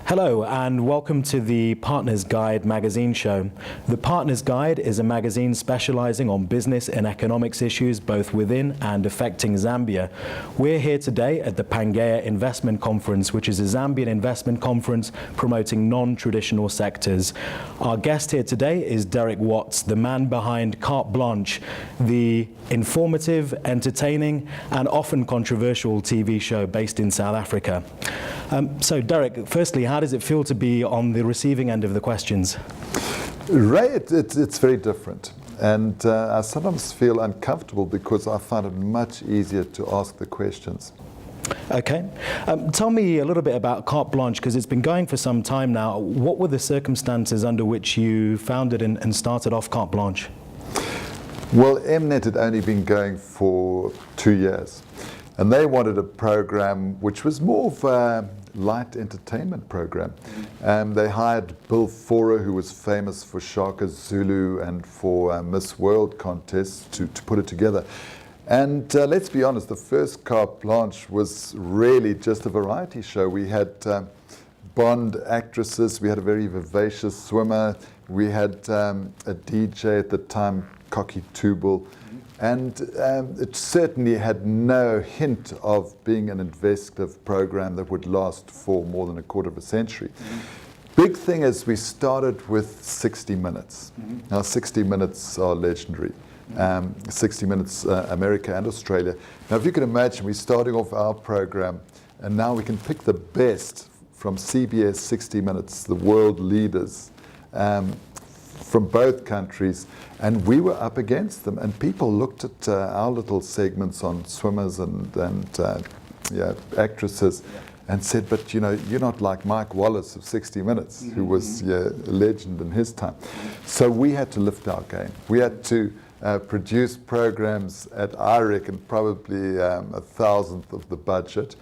Hello and welcome to the Partners Guide magazine show. The Partners Guide is a magazine specializing on business and economics issues both within and affecting Zambia. We're here today at the Pangaea Investment Conference, which is a Zambian investment conference promoting non-traditional sectors. Our guest here today is Derek Watts, the man behind Carte Blanche, the informative, entertaining and often controversial TV show based in South Africa. So Derek, firstly, how does it feel to be on the receiving end of the questions? Ray, it's very different. And I sometimes feel uncomfortable because I find it much easier to ask the questions. Okay. Tell me a little bit about Carte Blanche, because it's been going for some time now. What were the circumstances under which you founded and started off Carte Blanche? Well, Mnet had only been going for 2 years. And they wanted a program which was more of a light entertainment program. They hired Bill Fora, who was famous for Shaka Zulu and for Miss World contests, to put it together. And let's be honest, the first Carte Blanche was really just a variety show. We had Bond actresses, we had a very vivacious swimmer, we had a DJ at the time, Cocky Tubal. And it certainly had no hint of being an investigative program that would last for more than a quarter of a century. Big thing is we started with 60 Minutes. Now 60 Minutes are legendary. 60 Minutes, America and Australia. Now if you can imagine, we're starting off our program and now we can pick the best from CBS 60 Minutes, the world leaders, from both countries, and we were up against them, and people looked at our little segments on swimmers and actresses and said, but you know, you're not like Mike Wallace of 60 Minutes, who was a legend in his time. So we had to lift our game. We had to produce programs at, I reckon, probably 1,000th of the budget,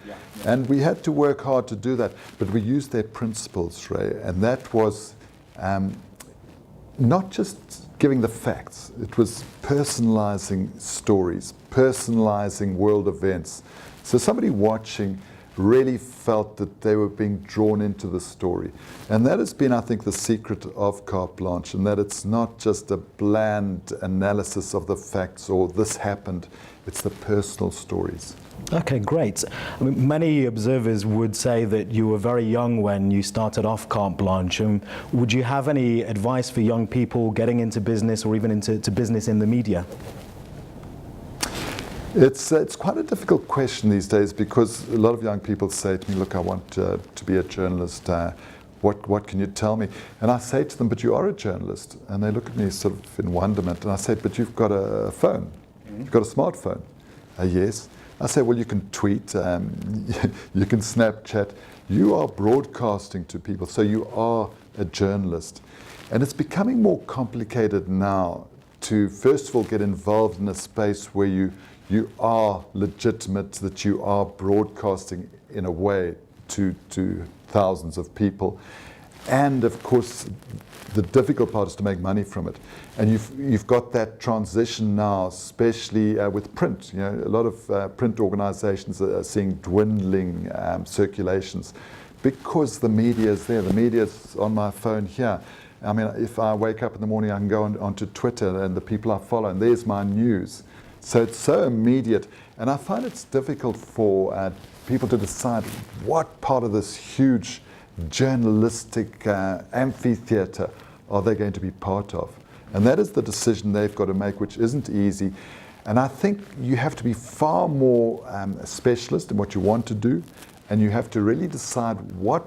and we had to work hard to do that, but we used their principles, Ray, and that was not just giving the facts, it was personalizing stories, personalizing world events. So somebody watching really felt that they were being drawn into the story. And that has been, I think, the secret of Carte Blanche, and that it's not just a bland analysis of the facts or this happened, it's the personal stories. Okay, great. I mean, many observers would say that you were very young when you started off Carte Blanche. Would you have any advice for young people getting into business or even into business in the media? It's quite a difficult question these days because a lot of young people say to me, look, I want to be a journalist. What can you tell me? And I say to them, but you are a journalist. And they look at me sort of in wonderment. And I say, but you've got a phone. You've got a smartphone. Yes. I say, well, you can tweet, you can Snapchat. You are broadcasting to people, so you are a journalist. And it's becoming more complicated now to, first of all, get involved in a space where you are legitimate, that you are broadcasting in a way to thousands of people. And of course, the difficult part is to make money from it. And you've got that transition now, especially with print. You know, a lot of print organizations are seeing dwindling circulations because the media is there. The media is on my phone here. I mean, if I wake up in the morning, I can go onto Twitter and the people I follow, and there's my news. So it's so immediate. And I find it's difficult for people to decide what part of this huge journalistic amphitheater are they going to be part of. And that is the decision they've got to make, which isn't easy. And I think you have to be far more a specialist in what you want to do, and you have to really decide what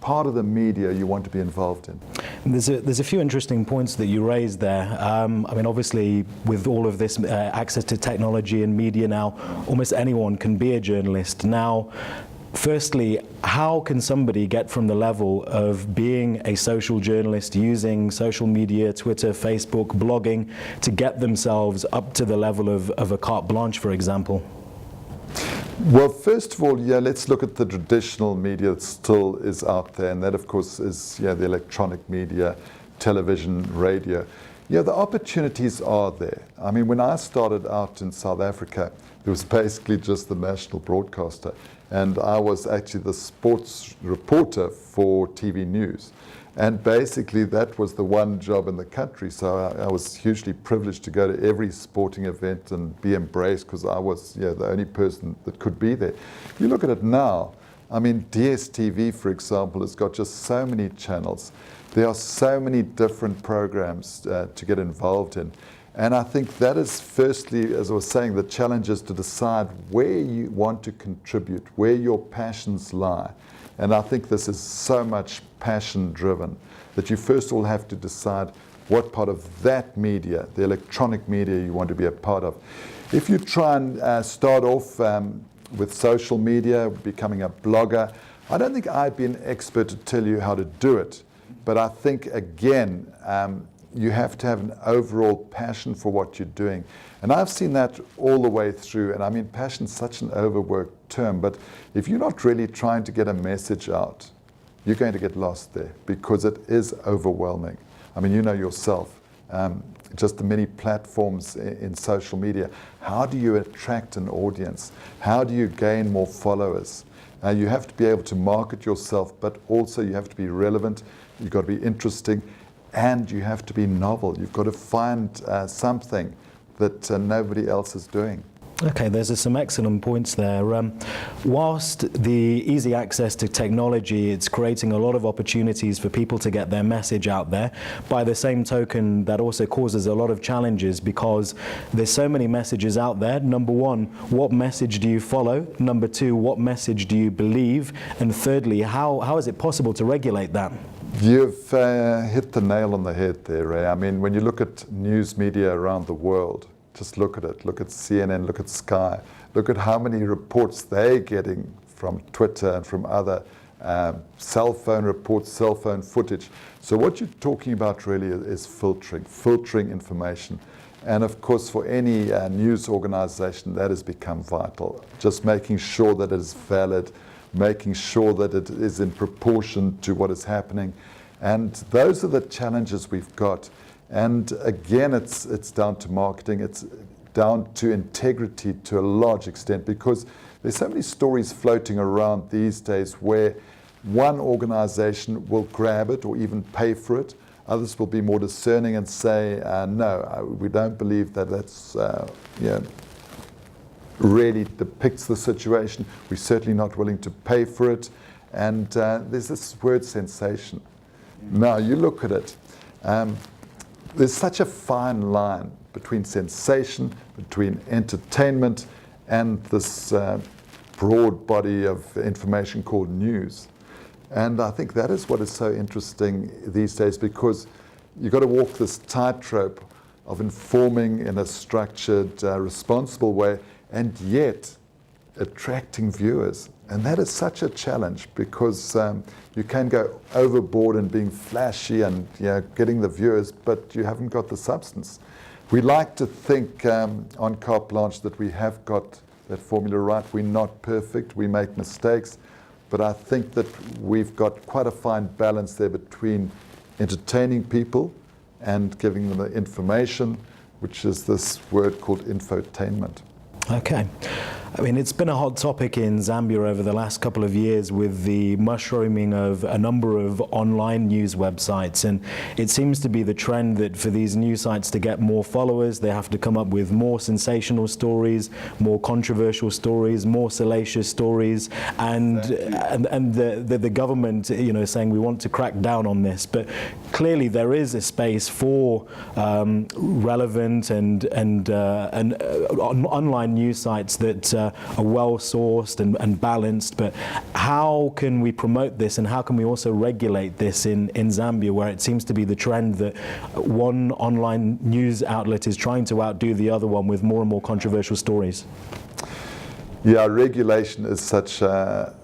part of the media you want to be involved in. There's a few interesting points that you raised there. I mean, obviously, with all of this access to technology and media now, almost anyone can be a journalist. Now, firstly, how can somebody get from the level of being a social journalist, using social media, Twitter, Facebook, blogging, to get themselves up to the level of a Carte Blanche, for example? Well, first of all, let's look at the traditional media that still is out there, and that, of course, is the electronic media, television, radio. Yeah, the opportunities are there. I mean, when I started out in South Africa, there was basically just the national broadcaster, and I was actually the sports reporter for TV News. And basically that was the one job in the country, so I was hugely privileged to go to every sporting event and be embraced because I was the only person that could be there. You look at it now, I mean, DSTV, for example, has got just so many channels. There are so many different programs to get involved in. And I think that is, firstly, as I was saying, the challenge is to decide where you want to contribute, where your passions lie. And I think this is so much passion-driven that you first of all have to decide what part of that media, the electronic media, you want to be a part of. If you try and start off with social media, becoming a blogger, I don't think I'd be an expert to tell you how to do it. But I think, again, you have to have an overall passion for what you're doing. And I've seen that all the way through. And I mean, passion's such an overworked term, but if you're not really trying to get a message out, you're going to get lost there because it is overwhelming. I mean, you know yourself, just the many platforms in social media. How do you attract an audience? How do you gain more followers? You have to be able to market yourself, but also you have to be relevant. You've got to be interesting. And you have to be novel. You've got to find something that nobody else is doing. Okay, there's some excellent points there. Whilst the easy access to technology, it's creating a lot of opportunities for people to get their message out there. By the same token, that also causes a lot of challenges because there's so many messages out there. Number one, what message do you follow? Number two, what message do you believe? And thirdly, how is it possible to regulate that? You've hit the nail on the head there, Ray. I mean, when you look at news media around the world, just look at it. Look at CNN, look at Sky. Look at how many reports they're getting from Twitter and from other cell phone reports, cell phone footage. So what you're talking about really is filtering information. And of course, for any news organization, that has become vital. Just making sure that it is valid, making sure that it is in proportion to what is happening. And those are the challenges we've got. And again, it's down to marketing, it's down to integrity to a large extent, because there's so many stories floating around these days where one organization will grab it or even pay for it. Others will be more discerning and say, no, we don't believe that that's really depicts the situation. We're certainly not willing to pay for it. And there's this word sensation. Now, you look at it. There's such a fine line between sensation, between entertainment, and this broad body of information called news. And I think that is what is so interesting these days, because you've got to walk this tightrope of informing in a structured, responsible way, and yet attracting viewers. And that is such a challenge, because you can go overboard in being flashy and getting the viewers, but you haven't got the substance. We like to think on Carte Blanche that we have got that formula right. We're not perfect, we make mistakes, but I think that we've got quite a fine balance there between entertaining people and giving them the information, which is this word called infotainment. Okay. I mean, it's been a hot topic in Zambia over the last couple of years with the mushrooming of a number of online news websites. And it seems to be the trend that for these news sites to get more followers, they have to come up with more sensational stories, more controversial stories, more salacious stories. And the government, saying we want to crack down on this. But clearly there is a space for relevant and online news sites that are well-sourced and balanced, but how can we promote this, and how can we also regulate this in Zambia, where it seems to be the trend that one online news outlet is trying to outdo the other one with more and more controversial stories? Yeah, regulation is such a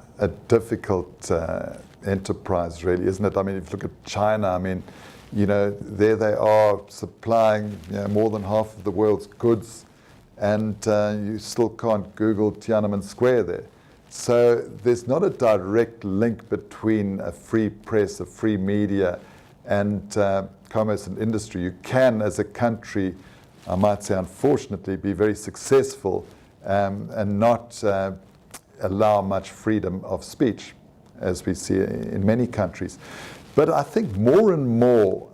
difficult enterprise, really, isn't it? I mean, if you look at China, I mean, there they are supplying more than half of the world's goods, and you still can't Google Tiananmen Square there. So there's not a direct link between a free press, a free media, and commerce and industry, you can, as a country, I might say unfortunately, be very successful and not allow much freedom of speech, as we see in many countries. But I think more and more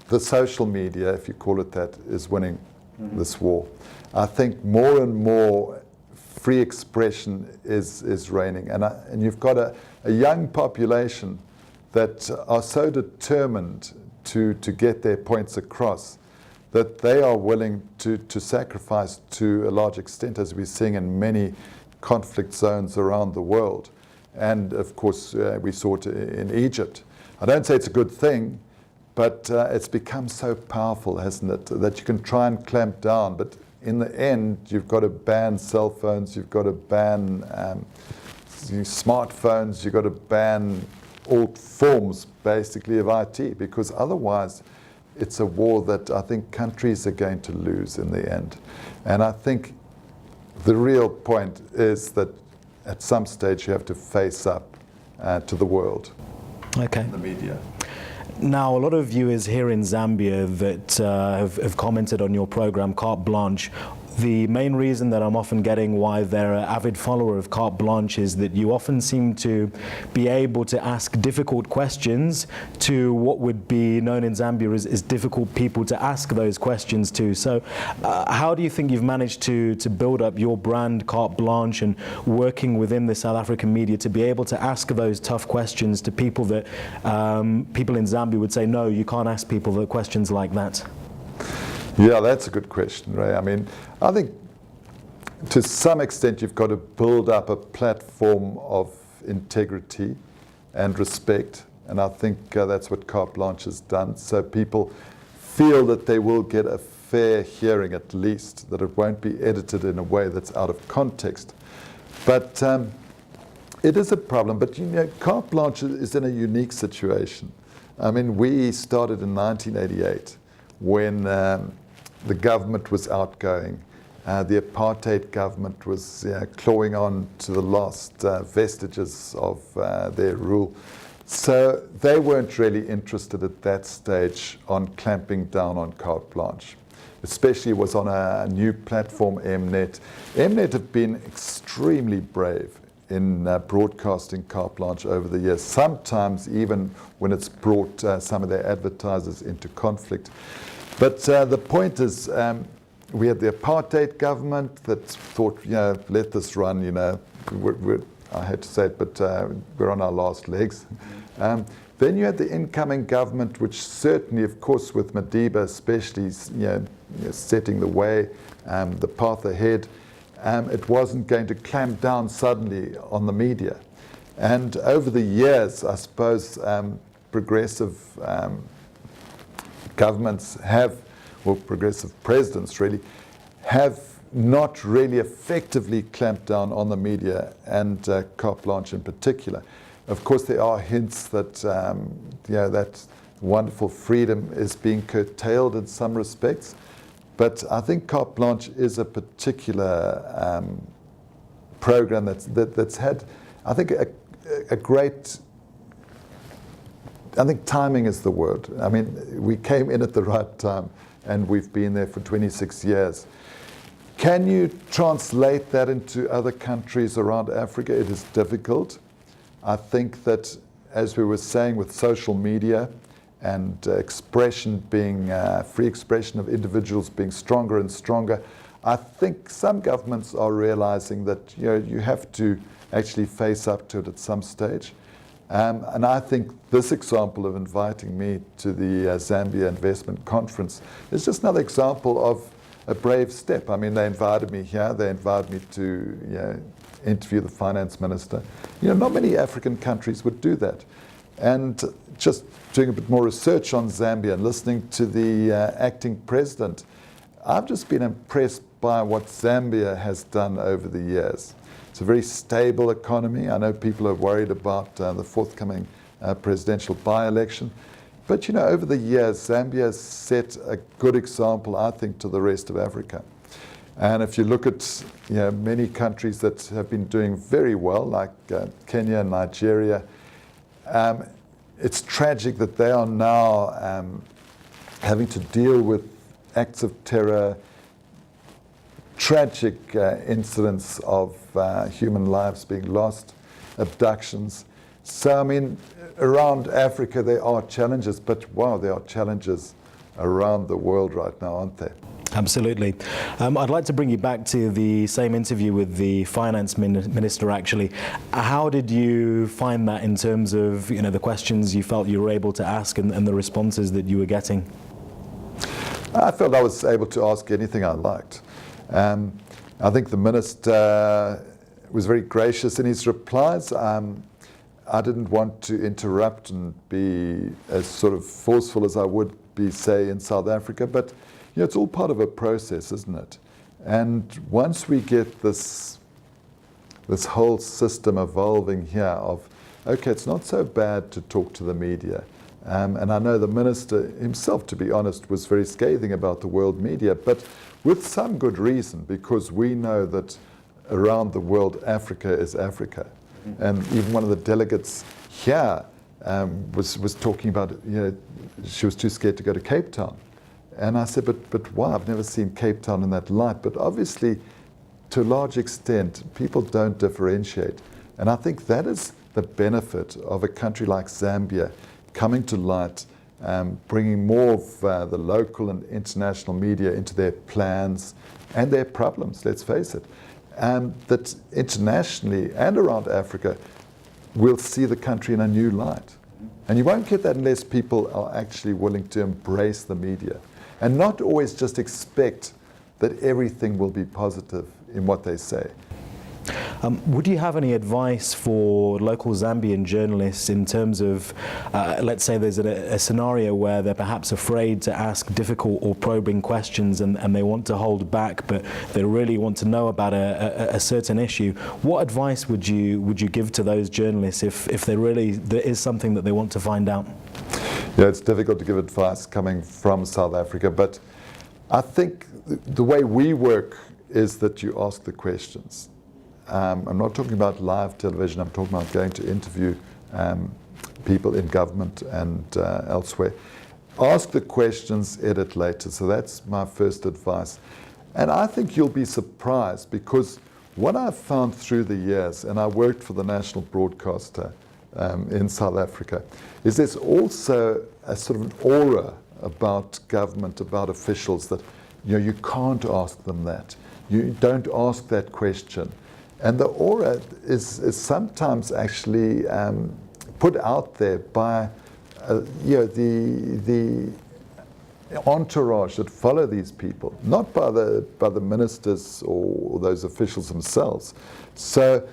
the social media, if you call it that, is winning this war. I think more and more free expression is reigning. And you've got a young population that are so determined to get their points across that they are willing to sacrifice to a large extent, as we're seeing in many conflict zones around the world. And of course, we saw it in Egypt. I don't say it's a good thing, but it's become so powerful, hasn't it, that you can try and clamp down. But in the end, you've got to ban cell phones, you've got to ban smartphones, you've got to ban all forms, basically, of IT, because otherwise it's a war that I think countries are going to lose in the end. And I think the real point is that at some stage you have to face up to the world. Okay. The media. Now, a lot of viewers here in Zambia that have commented on your program, Carte Blanche. The main reason that I'm often getting why they're an avid follower of Carte Blanche is that you often seem to be able to ask difficult questions to what would be known in Zambia as difficult people to ask those questions to. So how do you think you've managed to build up your brand, Carte Blanche, and working within the South African media to be able to ask those tough questions to people that people in Zambia would say, no, you can't ask people the questions like that? Yeah, that's a good question, Ray. I mean, I think to some extent you've got to build up a platform of integrity and respect, and I think that's what Carte Blanche has done. So people feel that they will get a fair hearing, at least, that it won't be edited in a way that's out of context. But it is a problem. But you know, Carte Blanche is in a unique situation. I mean, we started in 1988 when the government was outgoing. The apartheid government was clawing on to the last vestiges of their rule. So they weren't really interested at that stage on clamping down on Carte Blanche. Especially it was on a new platform, Mnet. Mnet have been extremely brave in broadcasting Carte Blanche over the years, sometimes even when it's brought some of their advertisers into conflict. But the point is, we had the apartheid government that thought, you know, let this run, you know. I hate to say it, but we're on our last legs. Then you had the incoming government, which certainly, of course, with Madiba especially, setting the way, the path ahead, it wasn't going to clamp down suddenly on the media. And over the years, I suppose, progressive governments have, or progressive presidents really, have not really effectively clamped down on the media, and Carte Blanche in particular. Of course, there are hints that that wonderful freedom is being curtailed in some respects, but I think Carte Blanche is a particular program that's had, I think, a great. I think timing is the word. I mean, we came in at the right time, and we've been there for 26 years. Can you translate that into other countries around Africa? It is difficult. I think that, as we were saying, with social media and expression being, free expression of individuals being stronger and stronger, I think some governments are realizing that you have to actually face up to it at some stage. And I think this example of inviting me to the Zambia Investment Conference is just another example of a brave step. I mean, they invited me here. They invited me to interview the finance minister. Not many African countries would do that. And just doing a bit more research on Zambia and listening to the acting president, I've just been impressed by what Zambia has done over the years. It's a very stable economy. I know people are worried about the forthcoming presidential by-election. But, over the years, Zambia has set a good example, I think, to the rest of Africa. And if you look at many countries that have been doing very well, like Kenya and Nigeria, it's tragic that they are now having to deal with acts of terror, tragic incidents of human lives being lost, abductions. So, I mean, around Africa there are challenges, but wow, there are challenges around the world right now, aren't there? Absolutely. I'd like to bring you back to the same interview with the finance minister, actually. How did you find that in terms of, you know, the questions you felt you were able to ask and the responses that you were getting? I felt I was able to ask anything I liked. I think the minister was very gracious in his replies. I didn't want to interrupt and be as sort of forceful as I would be, say, in South Africa, but you know, it's all part of a process, isn't it? And once we get this whole system evolving here of, okay, it's not so bad to talk to the media. And I know the minister himself, to be honest, was very scathing about the world media, but with some good reason, because we know that around the world, Africa is Africa. And even one of the delegates here was talking about, you know, she was too scared to go to Cape Town. And I said, but why? I've never seen Cape Town in that light. But obviously, to a large extent, people don't differentiate. And I think that is the benefit of a country like Zambia coming to light, bringing more of the local and international media into their plans and their problems, let's face it. That internationally and around Africa, we'll see the country in a new light. And you won't get that unless people are actually willing to embrace the media and not always just expect that everything will be positive in what they say. Would you have any advice for local Zambian journalists in terms of, let's say there's a scenario where they're perhaps afraid to ask difficult or probing questions and they want to hold back, but they really want to know about a certain issue. What advice would you give to those journalists if there is something that they want to find out? Yeah, it's difficult to give advice coming from South Africa, but I think the way we work is that you ask the questions. I'm not talking about live television, I'm talking about going to interview people in government and elsewhere. Ask the questions, edit later. So that's my first advice. And I think you'll be surprised, because what I've found through the years, and I worked for the national broadcaster in South Africa, is there's also a sort of an aura about government, about officials, that you can't ask them that. You don't ask that question. And the aura is sometimes actually put out there by the entourage that follow these people, not by the ministers or those officials themselves. So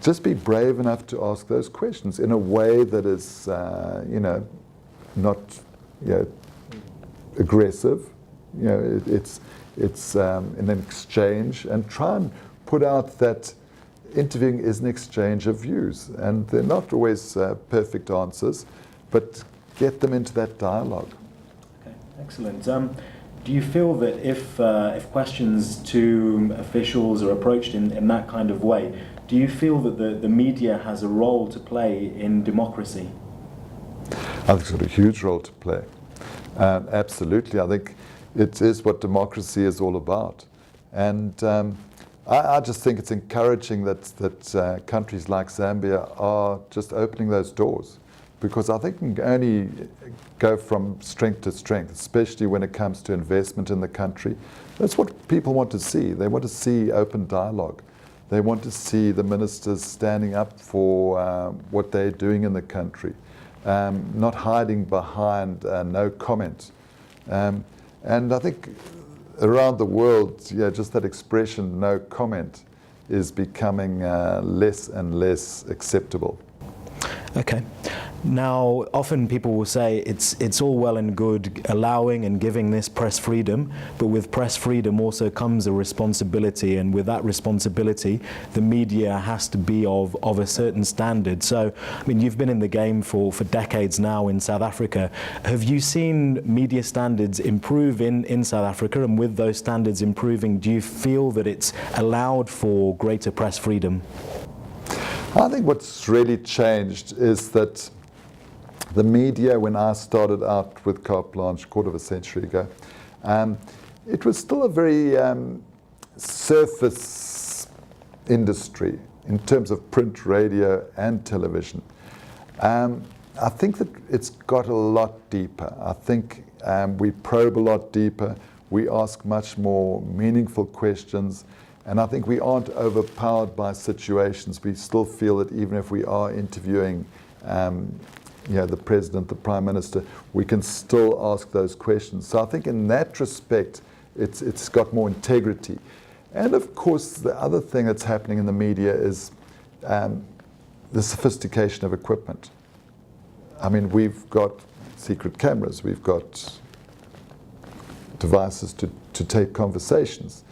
just be brave enough to ask those questions in a way that is, not aggressive. It's an exchange, and try and put out that interviewing is an exchange of views, and they're not always perfect answers, but get them into that dialogue. Okay, excellent. Do you feel that if questions to officials are approached in that kind of way, do you feel that the media has a role to play in democracy? I think it's got a huge role to play. Absolutely. I think it is what democracy is all about. And I just think it's encouraging that countries like Zambia are just opening those doors, because I think we can only go from strength to strength, especially when it comes to investment in the country. That's what people want to see. They want to see open dialogue. They want to see the ministers standing up for what they're doing in the country, not hiding behind no comment. And I think around the world, just that expression, no comment, is becoming less and less acceptable. Okay. Now, often people will say it's all well and good allowing and giving this press freedom, but with press freedom also comes a responsibility, and with that responsibility, the media has to be of a certain standard. So, I mean, you've been in the game for decades now in South Africa. Have you seen media standards improve in South Africa? And with those standards improving, do you feel that it's allowed for greater press freedom? I think what's really changed is that The media, when I started out with Carte Blanche a quarter of a century ago, it was still a very surface industry in terms of print, radio, and television. I think that it's got a lot deeper. I think we probe a lot deeper. We ask much more meaningful questions. And I think we aren't overpowered by situations. We still feel that even if we are interviewing the president, the prime minister, we can still ask those questions. So I think in that respect, it's got more integrity. And of course, the other thing that's happening in the media is the sophistication of equipment. I mean, we've got secret cameras, we've got devices to tape conversations.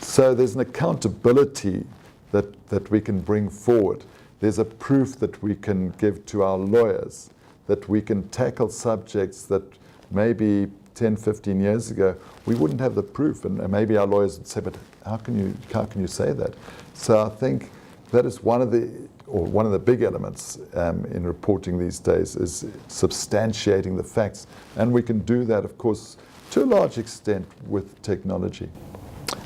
So there's an accountability that we can bring forward. There's a proof that we can give to our lawyers, that we can tackle subjects that maybe 10, 15 years ago, we wouldn't have the proof. And maybe our lawyers would say, but how can you say that? So I think that is one of the big elements in reporting these days, is substantiating the facts. And we can do that, of course, to a large extent with technology.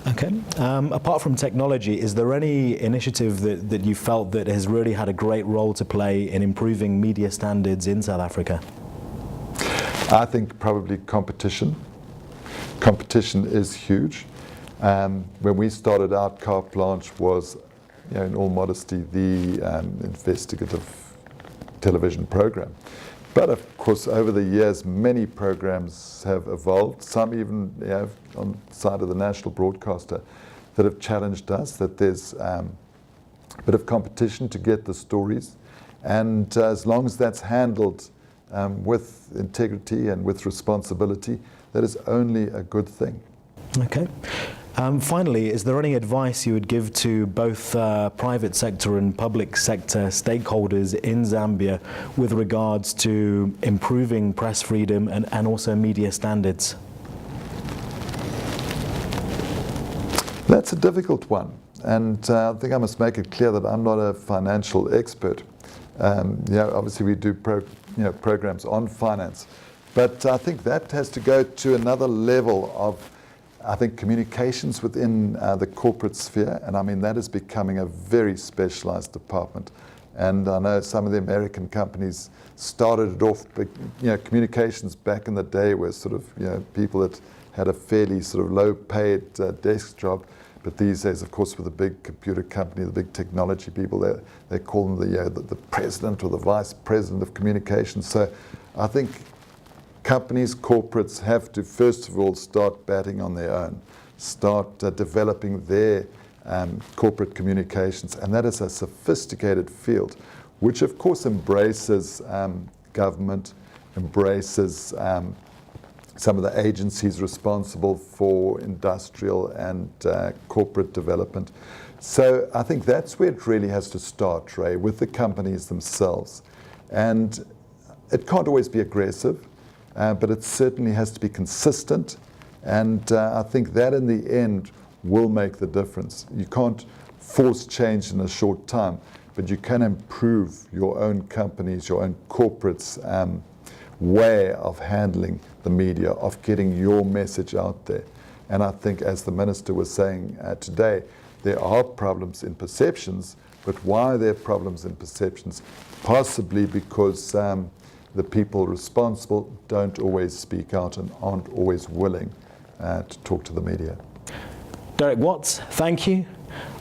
Okay. Apart from technology, is there any initiative that you felt that has really had a great role to play in improving media standards in South Africa? I think probably competition. Competition is huge. When we started out, Carte Blanche was, in all modesty, the investigative television program. But of course, over the years, many programs have evolved. Some even on the side of the national broadcaster that have challenged us, that there's a bit of competition to get the stories. And as long as that's handled with integrity and with responsibility, that is only a good thing. Okay. Finally, is there any advice you would give to both private sector and public sector stakeholders in Zambia with regards to improving press freedom and also media standards? That's a difficult one. And I think I must make it clear that I'm not a financial expert. Obviously we do programs on finance. But I think that has to go to another level of, I think, communications within the corporate sphere, and I mean that is becoming a very specialized department. And I know some of the American companies started it off, communications back in the day were sort of, people that had a fairly sort of low-paid desk job. But these days, of course, with the big computer company, the big technology people, they call them the president or the vice president of communications. So I think companies, corporates have to, first of all, start batting on their own, start developing their corporate communications. And that is a sophisticated field, which of course embraces government, embraces some of the agencies responsible for industrial and corporate development. So I think that's where it really has to start, Ray, with the companies themselves. And it can't always be aggressive. But it certainly has to be consistent, and I think that in the end will make the difference. You can't force change in a short time, but you can improve your own companies, your own corporates' way of handling the media, of getting your message out there. And I think, as the Minister was saying today, there are problems in perceptions, but why are there problems in perceptions? Possibly because the people responsible don't always speak out and aren't always willing to talk to the media. Derek Watts, thank you.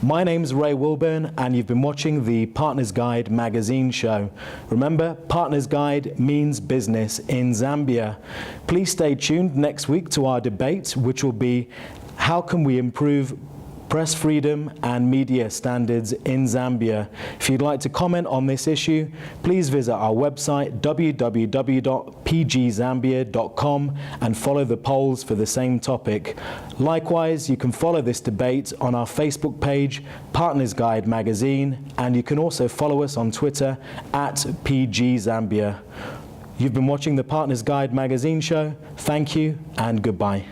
My name's Ray Wilburn, and you've been watching the Partners Guide magazine show. Remember, Partners Guide means business in Zambia. Please stay tuned next week to our debate, which will be how can we improve press freedom and media standards in Zambia. If you'd like to comment on this issue, please visit our website www.pgzambia.com and follow the polls for the same topic. Likewise, you can follow this debate on our Facebook page, Partners Guide Magazine, and you can also follow us on Twitter @PGZambia. You've been watching the Partners Guide magazine show. Thank you and goodbye.